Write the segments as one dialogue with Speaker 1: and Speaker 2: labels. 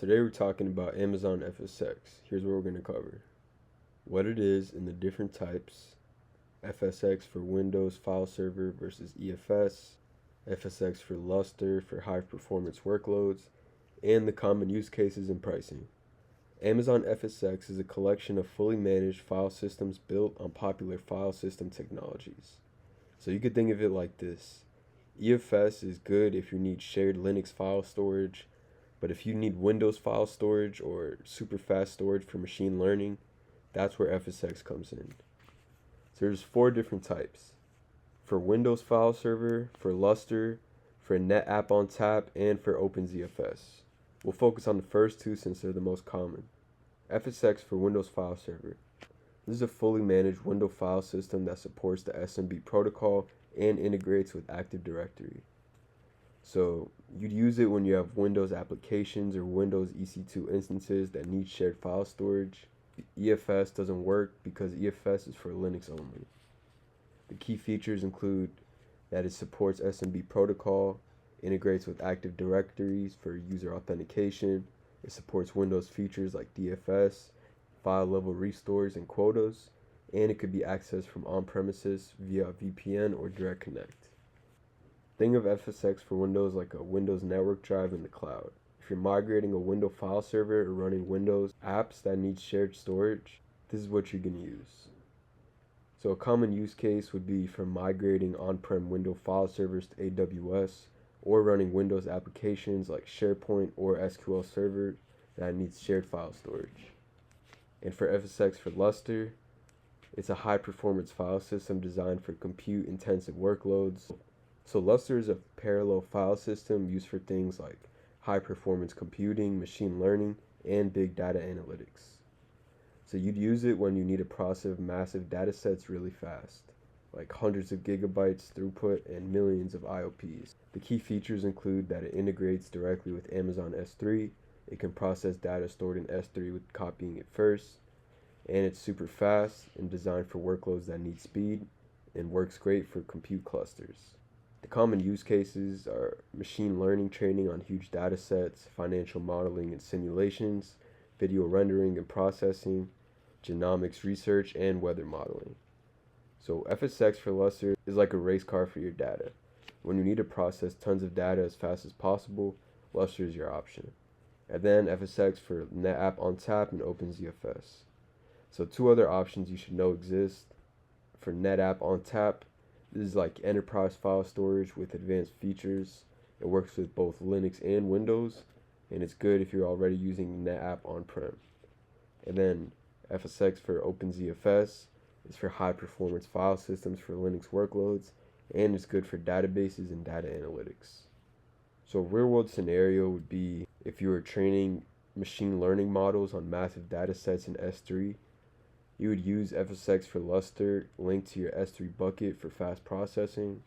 Speaker 1: Today we're talking about Amazon FSX. Here's what we're going to cover. What it is and the different types. FSX for Windows file server versus EFS. FSX for Lustre for high performance workloads. And the common use cases and pricing. Amazon FSX is a collection of fully managed file systems built on popular file system technologies. So you could think of it like this. EFS is good if you need shared Linux file storage, but if you need Windows file storage or super fast storage for machine learning, that's where FSX comes in. So there's 4 different types. For Windows file server, for Lustre, for NetApp on Tap, and for OpenZFS. We'll focus on the first 2 since they're the most common. FSX for Windows file server. This is a fully managed Windows file system that supports the SMB protocol and integrates with Active Directory. So you'd use it when you have Windows applications or Windows EC2 instances that need shared file storage. EFS doesn't work because EFS is for Linux only. The key features include that it supports SMB protocol, integrates with Active Directories for user authentication, it supports Windows features like DFS, file level restores and quotas, and it could be accessed from on-premises via VPN or Direct Connect. Think of FSX for Windows like a Windows network drive in the cloud. If you're migrating a Windows file server or running Windows apps that need shared storage, this is what you're going to use. So a common use case would be for migrating on-prem Windows file servers to AWS or running Windows applications like SharePoint or SQL Server that needs shared file storage. And for FSX for Lustre, it's a high-performance file system designed for compute-intensive workloads. So Lustre is a parallel file system used for things like high-performance computing, machine learning, and big data analytics. So you'd use it when you need to process massive data sets really fast, like hundreds of gigabytes throughput and millions of IOPs. The key features include that it integrates directly with Amazon S3, it can process data stored in S3 with copying it first, and it's super fast and designed for workloads that need speed and works great for compute clusters. The common use cases are machine learning training on huge data sets, financial modeling and simulations, video rendering and processing, genomics research, and weather modeling. So FSX for Lustre is like a race car for your data. When you need to process tons of data as fast as possible, Lustre is your option. And then FSX for NetApp on Tap and OpenZFS. So 2 other options you should know exist. For NetApp on Tap, this is like enterprise file storage with advanced features. It works with both Linux and Windows, and it's good if you're already using NetApp on-prem. And then FSX for OpenZFS is for high-performance file systems for Linux workloads, and it's good for databases and data analytics. So a real-world scenario would be if you were training machine learning models on massive data sets in S3, you would use FSX for Lustre linked to your S3 bucket for fast processing.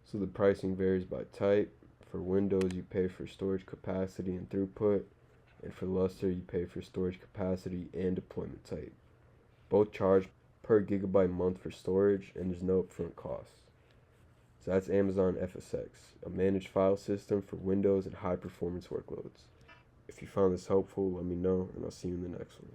Speaker 1: So the pricing varies by type. For Windows, you pay for storage capacity and throughput, and for Lustre, you pay for storage capacity and deployment type. Both charge per gigabyte month for storage, and there's no upfront costs. So that's Amazon FSX, a managed file system for Windows and high performance workloads. If you found this helpful, let me know, and I'll see you in the next one.